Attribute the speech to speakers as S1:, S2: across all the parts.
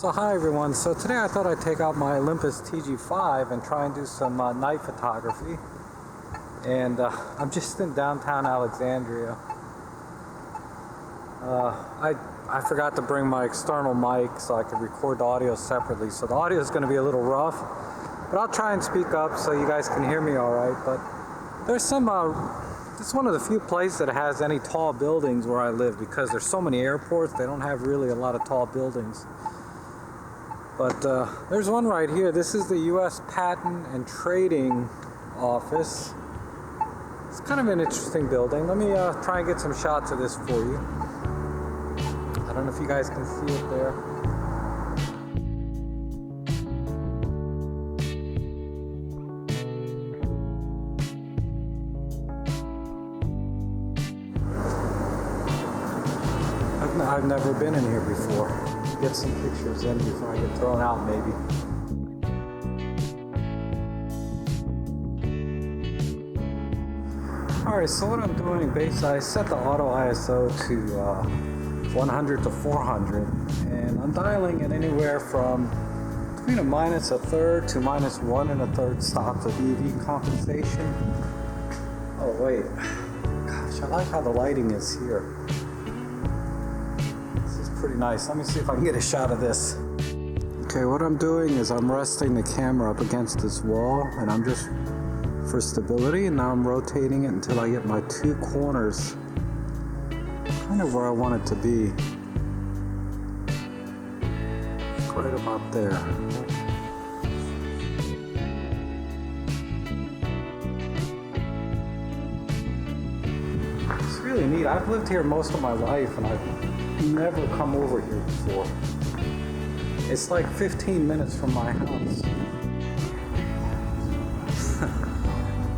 S1: So hi everyone, so today I thought I'd take out my Olympus TG-5 and try and do some night photography. And I'm just in downtown Alexandria. I forgot to bring my external mic so I could record the audio separately. So the audio is going to be a little rough, but I'll try and speak up so you guys can hear me alright. But there's some, it's one of the few places that has any tall buildings where I live, because there's so many airports, they don't have really a lot of tall buildings. But there's one right here. This is the U.S. Patent and Trading Office. It's kind of an interesting building. Let me try and get some shots of this for you. I don't know if you guys can see it there. I've never been in here before. Get some pictures in before I get thrown out, maybe. Alright, so what I'm doing, basically, I set the auto ISO to 100 to 400, and I'm dialing it anywhere from between a -1/3 to -1 1/3 stops of EV compensation. Oh wait, gosh, I like how the lighting is here. Pretty nice. Let me see if I can get a shot of this. Okay, what I'm doing is I'm resting the camera up against this wall, and I'm just for stability, and now I'm rotating it until I get my two corners kind of where I want it to be. Right about there. It's really neat. I've lived here most of my life, and I've never come over here before. It's like 15 minutes from my house.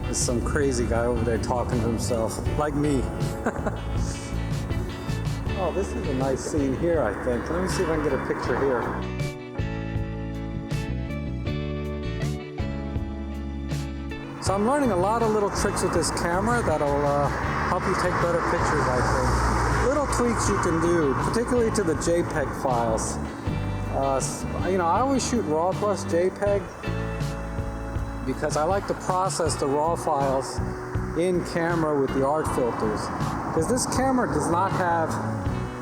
S1: There's some crazy guy over there talking to himself, like me. Oh, this is a nice scene here, I think. Let me see if I can get a picture here. So I'm learning a lot of little tricks with this camera that'll help you take better pictures, I think. Little tweaks you can do, particularly to the JPEG files. You know, I always shoot RAW plus JPEG because I like to process the RAW files in camera with the art filters. Because this camera does not have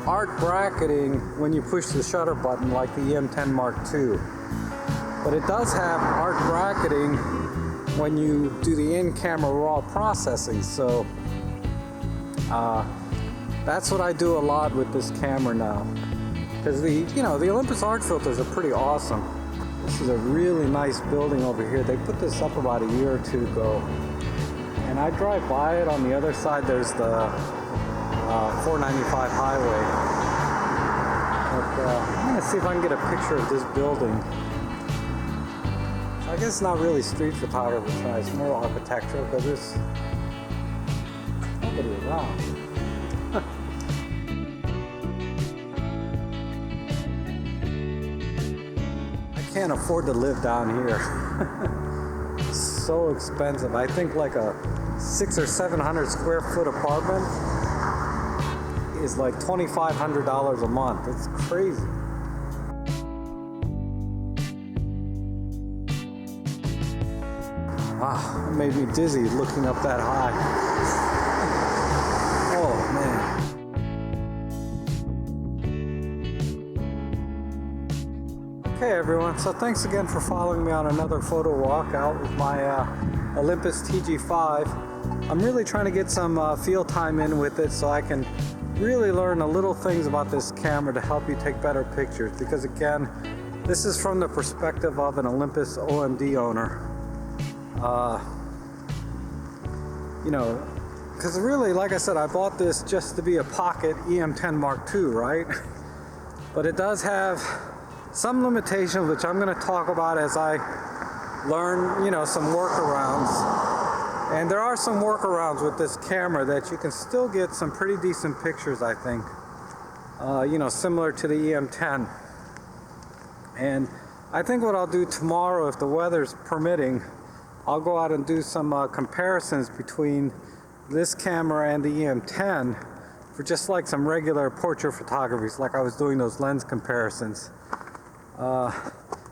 S1: art bracketing when you push the shutter button like the EM10 Mark II. But it does have art bracketing when you do the in-camera RAW processing. So that's what I do a lot with this camera now. Because the Olympus art filters are pretty awesome. This is a really nice building over here. They put this up about a year or two ago. And I drive by it. On the other side, there's the 495 highway. But I'm gonna see if I can get a picture of this building. I guess it's not really street photography, it's more architectural because there's nobody around. I can't afford to live down here. It's so expensive. I think like a 600 or 700 square foot apartment is like $2,500 a month. It's crazy. Ah, it made me dizzy looking up that high. Oh man. Okay everyone, so thanks again for following me on another photo walk out with my Olympus TG-5. I'm really trying to get some field time in with it so I can really learn the little things about this camera to help you take better pictures, because again, this is from the perspective of an Olympus OMD owner. You know, because really, like I said, I bought this just to be a pocket EM10 Mark II, right? But it does have some limitations, which I'm going to talk about as I learn, you know, some workarounds. And there are some workarounds with this camera that you can still get some pretty decent pictures, I think. You know, similar to the EM10. And I think what I'll do tomorrow, if the weather's permitting, I'll go out and do some comparisons between this camera and the EM10 for just like some regular portrait photography, like I was doing those lens comparisons.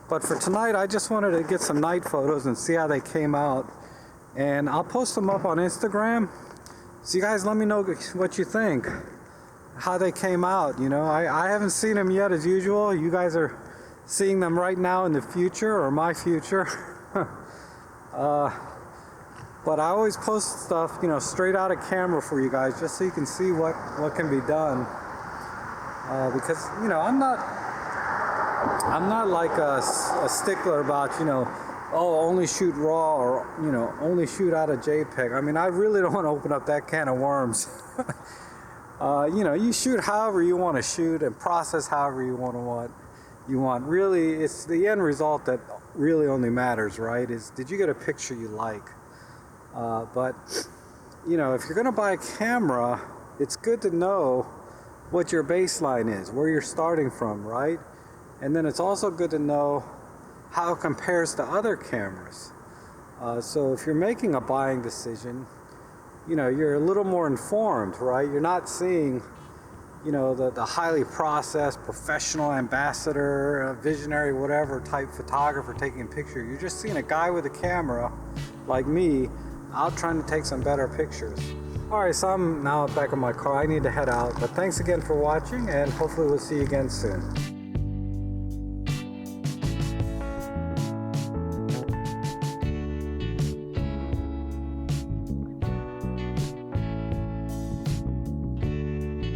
S1: But for tonight, I just wanted to get some night photos and see how they came out. And I'll post them up on Instagram. So you guys let me know what you think, how they came out. You know, I haven't seen them yet as usual. You guys are seeing them right now in the future, or my future. But I always post stuff, you know, straight out of camera for you guys, just so you can see what can be done. Because, you know, I'm not like a stickler about, you know, oh, only shoot raw, or, you know, only shoot out of JPEG. I mean, I really don't want to open up that can of worms. You know, you shoot however you want to shoot and process however you want. Really, it's the end result that really only matters, right? Is, did you get a picture you like? But, you know, if you're going to buy a camera, it's good to know what your baseline is, where you're starting from, right? And then it's also good to know how it compares to other cameras. So if you're making a buying decision, you know, you're a little more informed, right? You're not seeing, you know, the highly processed professional ambassador, visionary, whatever type photographer taking a picture. You're just seeing a guy with a camera like me out trying to take some better pictures. All right, so I'm now back in my car. I need to head out, but thanks again for watching, and hopefully we'll see you again soon.